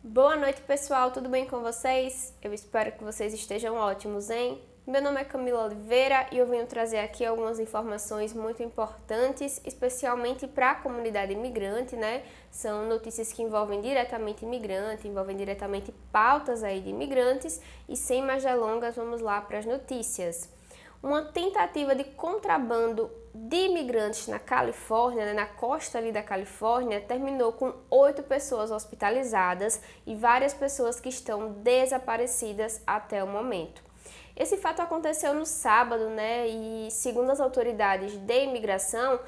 Boa noite, pessoal, tudo bem com vocês? Eu espero que vocês estejam ótimos, hein? Meu nome é Camila Oliveira e eu venho trazer aqui algumas informações muito importantes, especialmente para a comunidade imigrante, né? São notícias que envolvem diretamente imigrante, envolvem diretamente pautas aí de imigrantes e sem mais delongas, vamos lá para as notícias. Uma tentativa de contrabando de imigrantes na Califórnia, né, na costa ali da Califórnia, terminou com 8 pessoas hospitalizadas e várias pessoas que estão desaparecidas até o momento. Esse fato aconteceu no sábado, né? E segundo as autoridades de imigração,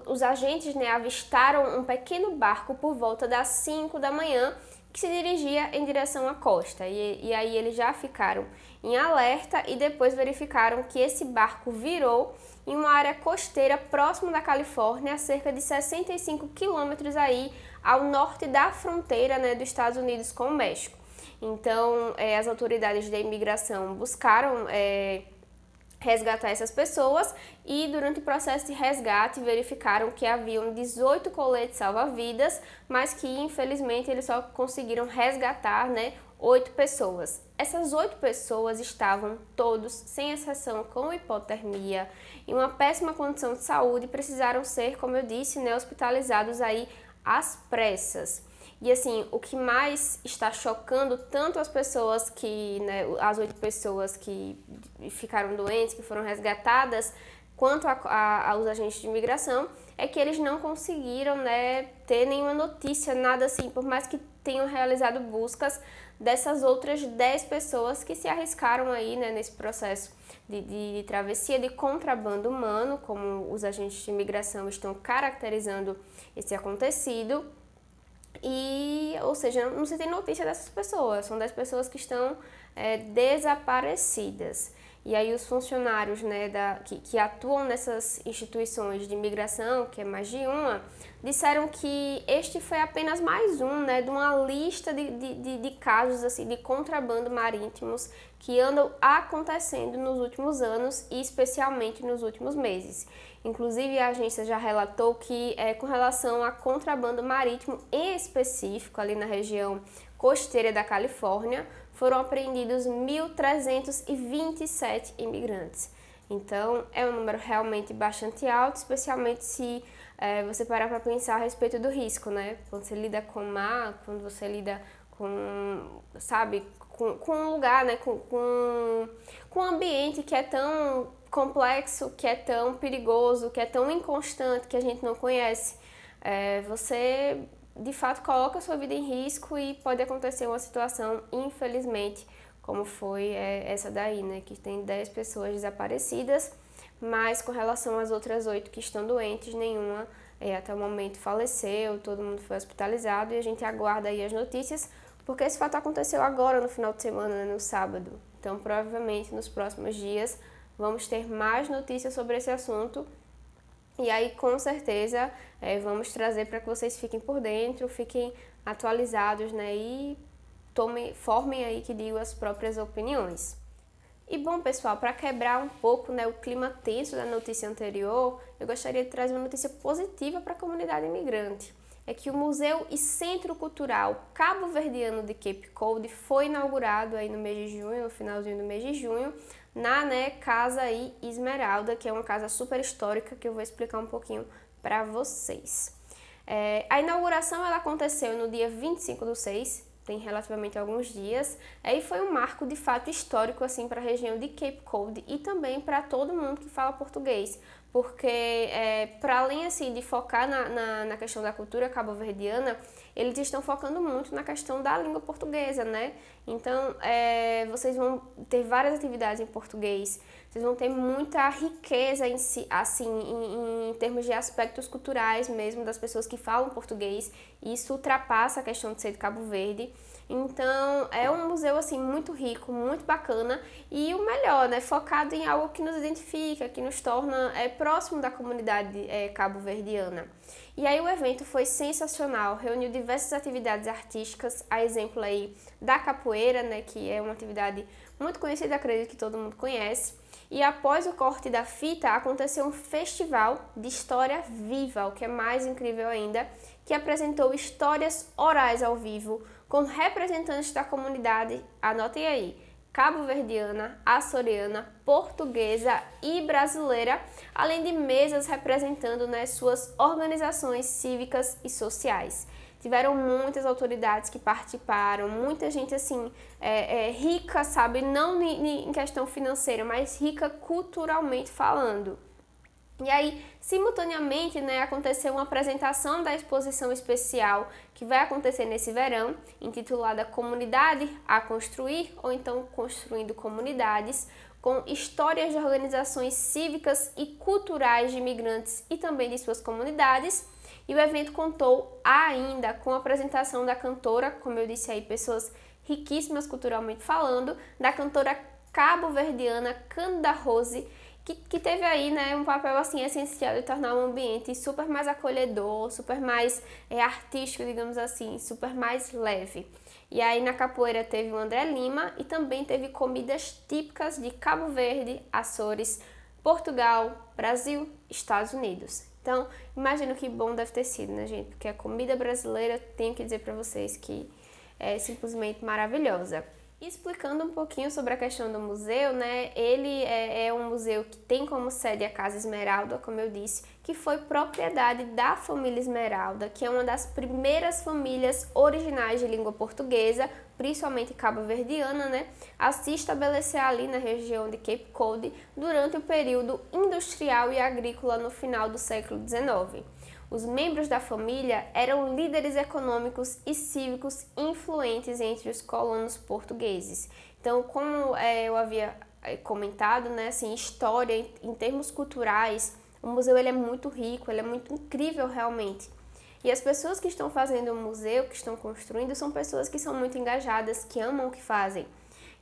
os agentes, né, avistaram um pequeno barco por volta das 5 da manhã que se dirigia em direção à costa. E aí eles já ficaram em alerta e depois verificaram que esse barco virou em uma área costeira próximo da Califórnia, a cerca de 65 quilômetros aí ao norte da fronteira, né, dos Estados Unidos com o México. Então, as autoridades da imigração buscaram resgatar essas pessoas e durante o processo de resgate verificaram que haviam 18 coletes salva-vidas, mas que infelizmente eles só conseguiram resgatar, né, 8 pessoas. Essas 8 pessoas estavam todos, sem exceção, com hipotermia, em uma péssima condição de saúde e precisaram ser, como eu disse, né, hospitalizados aí às pressas. E assim, o que mais está chocando tanto as pessoas que, né, as 8 pessoas que ficaram doentes, que foram resgatadas, quanto aos agentes de imigração, é que eles não conseguiram, né, ter nenhuma notícia, nada assim, por mais que tenham realizado buscas dessas outras 10 pessoas que se arriscaram aí, né, nesse processo de travessia, de contrabando humano, como os agentes de imigração estão caracterizando esse acontecido. Ou seja, não se tem notícia dessas pessoas, são 10 pessoas que estão desaparecidas. E aí os funcionários, né, que atuam nessas instituições de imigração, que é mais de uma, disseram que este foi apenas mais um, né, de uma lista de casos assim, de contrabando marítimos que andam acontecendo nos últimos anos e especialmente nos últimos meses. Inclusive, a agência já relatou que, com relação a contrabando marítimo em específico, ali na região costeira da Califórnia, foram apreendidos 1.327 imigrantes. Então, é um número realmente bastante alto, especialmente se você parar para pensar a respeito do risco, né? Quando você lida com o mar, quando você lida com, sabe, com um lugar, né? Com um ambiente que é tão complexo, que é tão perigoso, que é tão inconstante, que a gente não conhece. Você de fato coloca a sua vida em risco e pode acontecer uma situação, infelizmente, como foi essa daí, né? Que tem 10 pessoas desaparecidas, mas com relação às outras 8 que estão doentes, nenhuma até o momento faleceu, todo mundo foi hospitalizado e a gente aguarda aí as notícias, porque esse fato aconteceu agora no final de semana, né, no sábado. Então, provavelmente, nos próximos dias, vamos ter mais notícias sobre esse assunto. E aí, com certeza, vamos trazer para que vocês fiquem por dentro, fiquem atualizados, né? E formem aí, que digo, as próprias opiniões. E bom, pessoal, para quebrar um pouco, né, o clima tenso da notícia anterior, eu gostaria de trazer uma notícia positiva para a comunidade imigrante. É que o Museu e Centro Cultural Cabo-Verdiano de Cape Cod foi inaugurado aí no mês de junho, no finalzinho do mês de junho, na, né, Casa aí Esmeralda, que é uma casa super histórica que eu vou explicar um pouquinho para vocês. A inauguração ela aconteceu no dia 25/6, tem relativamente alguns dias, e foi um marco de fato histórico assim para a região de Cape Cod e também para todo mundo que fala português, porque para além assim de focar na questão da cultura cabo-verdiana, eles estão focando muito na questão da língua portuguesa, né? Então, vocês vão ter várias atividades em português, vocês vão ter muita riqueza em si, assim, em termos de aspectos culturais mesmo, das pessoas que falam português, e isso ultrapassa a questão de ser de Cabo Verde. Então, é um museu, assim, muito rico, muito bacana, e o melhor, né, focado em algo que nos identifica, que nos torna próximo da comunidade cabo-verdiana. E aí o evento foi sensacional, reuniu diversas atividades artísticas, a exemplo aí da capoeira, né, que é uma atividade muito conhecida, acredito que todo mundo conhece. E após o corte da fita, aconteceu um festival de história viva, o que é mais incrível ainda, que apresentou histórias orais ao vivo, com representantes da comunidade, anotem aí, cabo-verdiana, açoriana, portuguesa e brasileira, além de mesas representando, né, suas organizações cívicas e sociais. Tiveram muitas autoridades que participaram, muita gente assim, rica, sabe, não em questão financeira, mas rica culturalmente falando. E aí, simultaneamente, né, aconteceu uma apresentação da exposição especial que vai acontecer nesse verão, intitulada Comunidade a Construir, ou então Construindo Comunidades, com histórias de organizações cívicas e culturais de imigrantes e também de suas comunidades. E o evento contou ainda com a apresentação da cantora, como eu disse aí, pessoas riquíssimas culturalmente falando, da cantora cabo-verdiana Cândida Rose, que teve aí, né, um papel assim essencial de tornar um ambiente super mais acolhedor, super mais artístico, digamos assim, super mais leve. E aí na capoeira teve o André Lima e também teve comidas típicas de Cabo Verde, Açores, Portugal, Brasil, Estados Unidos. Então, imagino que bom deve ter sido, né, gente? Porque a comida brasileira, tenho que dizer para vocês que é simplesmente maravilhosa. Explicando um pouquinho sobre a questão do museu, né? Ele é um museu que tem como sede a Casa Esmeralda, como eu disse, que foi propriedade da família Esmeralda, que é uma das primeiras famílias originais de língua portuguesa, principalmente cabo-verdiana, né? A se estabelecer ali na região de Cape Cod durante o período industrial e agrícola no final do século XIX. Os membros da família eram líderes econômicos e cívicos influentes entre os colonos portugueses. Então, como eu havia comentado, né, assim, história, em termos culturais, o museu ele é muito rico, ele é muito incrível realmente. E as pessoas que estão fazendo o museu, que estão construindo, são pessoas que são muito engajadas, que amam o que fazem.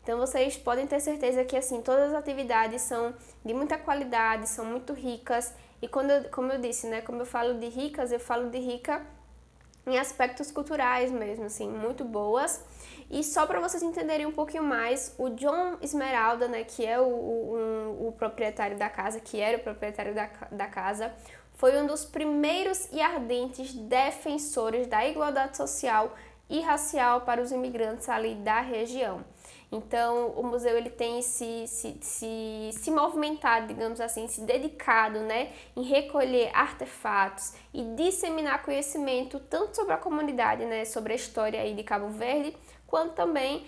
Então vocês podem ter certeza que assim todas as atividades são de muita qualidade, são muito ricas. E como eu disse, né, como eu falo de ricas, eu falo de rica em aspectos culturais mesmo, assim, muito boas. E só para vocês entenderem um pouquinho mais, o John Esmeralda, né, que é o proprietário da casa, que era o proprietário da casa, foi um dos primeiros e ardentes defensores da igualdade social e racial para os imigrantes ali da região. Então, o museu ele tem se movimentado, digamos assim, se dedicado, né, em recolher artefatos e disseminar conhecimento tanto sobre a comunidade, né, sobre a história aí de Cabo Verde, quanto também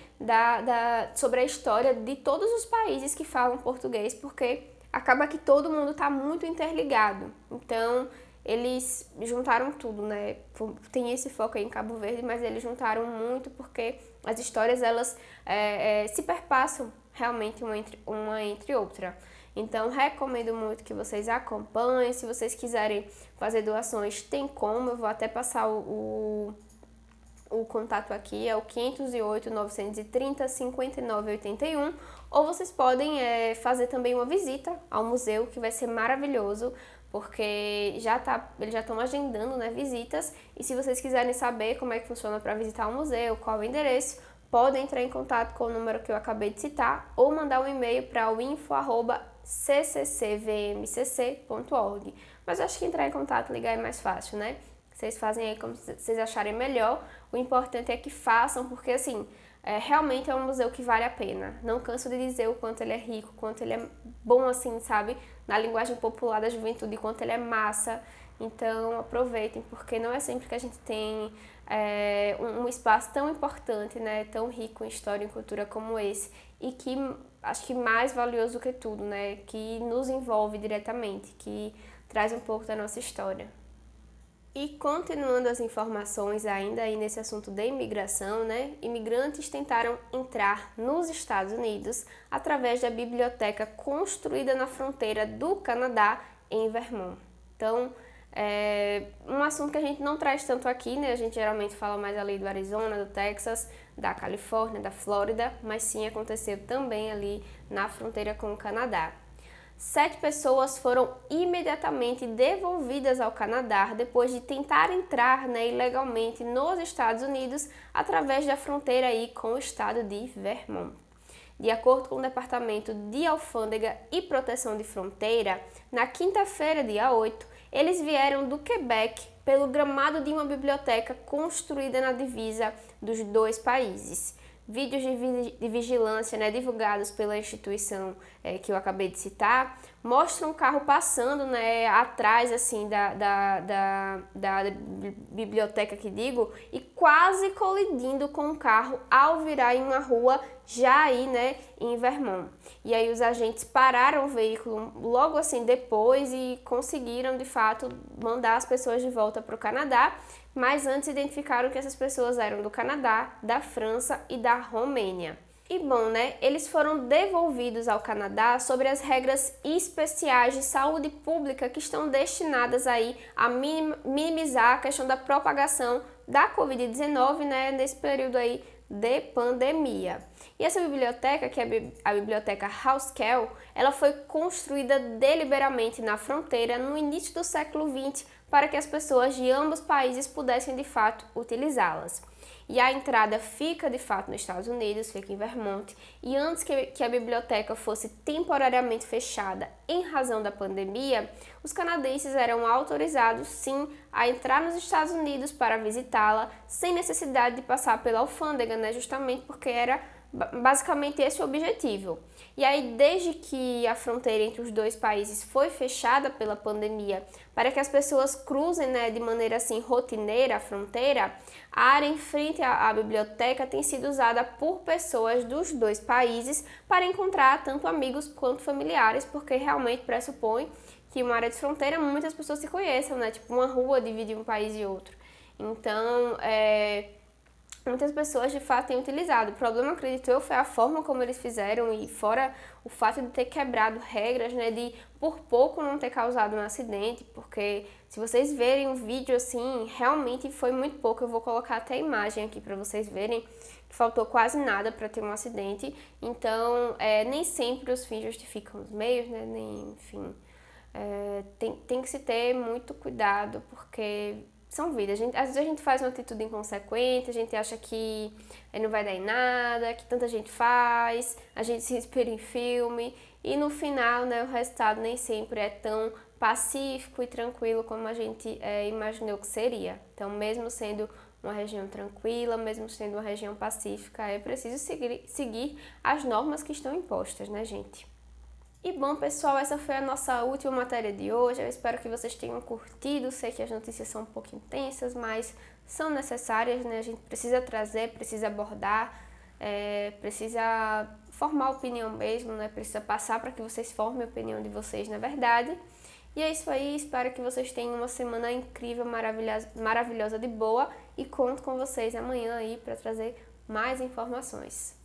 sobre a história de todos os países que falam português, porque acaba que todo mundo está muito interligado. Então, eles juntaram tudo, né? Tem esse foco aí em Cabo Verde, mas eles juntaram muito porque as histórias elas se perpassam realmente uma entre outra. Então, recomendo muito que vocês acompanhem. Se vocês quiserem fazer doações, tem como. Eu vou até passar o contato aqui, é o 508 930 5981, ou vocês podem fazer também uma visita ao museu, que vai ser maravilhoso, porque eles já estão agendando, né, visitas, e se vocês quiserem saber como é que funciona para visitar o museu, qual é o endereço, podem entrar em contato com o número que eu acabei de citar, ou mandar um e-mail para o info@cccvmcc.org. Mas eu acho que entrar em contato, ligar é mais fácil, né? Vocês fazem aí como vocês acharem melhor. O importante é que façam, porque assim, realmente é um museu que vale a pena. Não canso de dizer o quanto ele é rico, o quanto ele é bom, assim, sabe? Na linguagem popular da juventude, o quanto ele é massa. Então, aproveitem, porque não é sempre que a gente tem um espaço tão importante, né? Tão rico em história e cultura como esse. E que, acho que mais valioso do que tudo, né? Que nos envolve diretamente, que traz um pouco da nossa história. E continuando as informações ainda aí nesse assunto da imigração, né? Imigrantes tentaram entrar nos Estados Unidos através da biblioteca construída na fronteira do Canadá em Vermont. Então, é um assunto que a gente não traz tanto aqui, né? A gente geralmente fala mais ali do Arizona, do Texas, da Califórnia, da Flórida, mas sim aconteceu também ali na fronteira com o Canadá. 7 pessoas foram imediatamente devolvidas ao Canadá depois de tentar entrar, né, ilegalmente nos Estados Unidos através da fronteira aí com o estado de Vermont. De acordo com o Departamento de Alfândega e Proteção de Fronteira, na quinta-feira, dia 8, eles vieram do Quebec pelo gramado de uma biblioteca construída na divisa dos dois países. Vídeos de vigilância, né, divulgados pela instituição que eu acabei de citar, mostram um carro passando, né, atrás assim, da biblioteca que digo, e quase colidindo com o carro ao virar em uma rua já aí, né, em Vermont. E aí os agentes pararam o veículo logo assim depois e conseguiram de fato mandar as pessoas de volta para o Canadá, mas antes identificaram que essas pessoas eram do Canadá, da França e da Romênia. E bom, né, eles foram devolvidos ao Canadá sobre as regras especiais de saúde pública que estão destinadas aí a minimizar a questão da propagação da Covid-19, né, nesse período aí de pandemia. E essa biblioteca, que é a biblioteca Haskell, ela foi construída deliberadamente na fronteira no início do século XX para que as pessoas de ambos países pudessem de fato utilizá-las. E a entrada fica de fato nos Estados Unidos, fica em Vermont, e antes que a biblioteca fosse temporariamente fechada em razão da pandemia, os canadenses eram autorizados sim a entrar nos Estados Unidos para visitá-la sem necessidade de passar pela alfândega, né? Justamente porque era basicamente esse o objetivo. E aí, desde que a fronteira entre os dois países foi fechada pela pandemia, para que as pessoas cruzem, né, de maneira assim rotineira a fronteira, a área em frente à biblioteca tem sido usada por pessoas dos dois países para encontrar tanto amigos quanto familiares, porque realmente pressupõe que uma área de fronteira muitas pessoas se conheçam, né? Tipo uma rua divide um país e outro. Então, muitas pessoas de fato têm utilizado. O problema, acredito eu, foi a forma como eles fizeram e fora o fato de ter quebrado regras, né, de por pouco não ter causado um acidente, porque se vocês verem um vídeo assim, realmente foi muito pouco. Eu vou colocar até a imagem aqui para vocês verem que faltou quase nada para ter um acidente. Então, nem sempre os fins justificam os meios, né, enfim, tem que se ter muito cuidado, porque são vidas. Às vezes a gente faz uma atitude inconsequente, a gente acha que não vai dar em nada, que tanta gente faz, a gente se inspira em filme e no final, né, o resultado nem sempre é tão pacífico e tranquilo como a gente imaginou que seria. Então, mesmo sendo uma região tranquila, mesmo sendo uma região pacífica, é preciso seguir as normas que estão impostas, né, gente? E bom, pessoal, essa foi a nossa última matéria de hoje. Eu espero que vocês tenham curtido. Sei que as notícias são um pouco intensas, mas são necessárias, né? A gente precisa trazer, precisa abordar, precisa formar opinião mesmo, né? Precisa passar para que vocês formem a opinião de vocês, na verdade. E é isso aí, espero que vocês tenham uma semana incrível, maravilhosa de boa e conto com vocês amanhã aí para trazer mais informações.